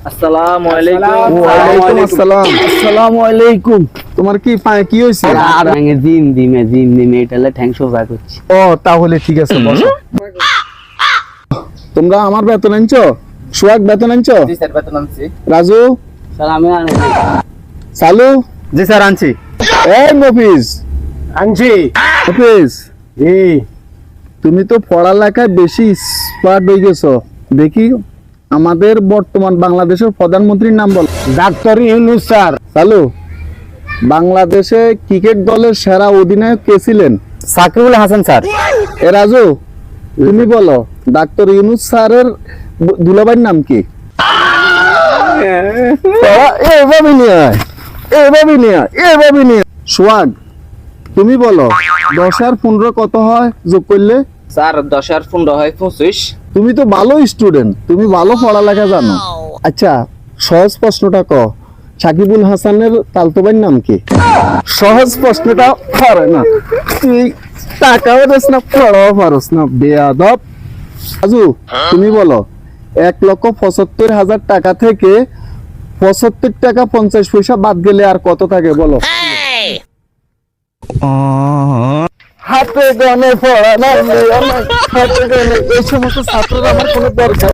আসসালামু আলাইকুম। ওয়ালাইকুম আসসালাম। আসসালামু আলাইকুম। তোমার কি পায়ে কি হয়েছে? আর জিম দিমে এটালে ঠ্যাং সোজা করছি। ও তাহলে ঠিক আছে, বসো। তোমরা আমার বেতন আনছো? সোহাগ বেতন আনছো? জি স্যার, বেতন আনছি। রাজু, স্যার আমি আনি। সালু, জি স্যার আনছি। এই মফিজ, আনছি। মফিজ, জি তুমি তো পড়ালেখায় বেশি স্মার্ট হয়ে গেছো। দেখি আমাদের বর্তমান বাংলাদেশের প্রধানমন্ত্রীর নাম বল। ডাক্তার ইউনূস স্যার। সালু, বাংলাদেশে ক্রিকেট দলের সেরা অধিনায়ক কে ছিলেন? সাকিবুল হাসান স্যার। এ রাজু, তুমি বলো ডাক্তার ইউনূস স্যারের দুলাভাইয়ের নাম কি? এভাবে নিয়ে আয়, এভাবে নিয়ে আয়, এভাবে নিয়ে আয়। সোহাগ, তুমি বলো 10 আর 15 কত হয় যোগ করলে? স্যার 10 আর 15 হয় 25। তুমি তো ভালো স্টুডেন্ট, তুমি ভালো পড়ালেখা জানো। আচ্ছা, সহজ প্রশ্নটা ক, সাকিবুল হাসানের তালতো ভাইয়ের নাম কি? সহজ প্রশ্নটা পারে না, তুই টাকাও দেস না, পড়াও পারস না, বেয়াদব। রাজু, তুমি বলো 1,75,000 টাকা থেকে 75 টাকা 50 পয়সা বাদ গেলে আর কত থাকে বলো? হাতে গনে পড়া না, হাতে গনে, এই সমস্ত ছাত্ররা আমার কোনো দরকার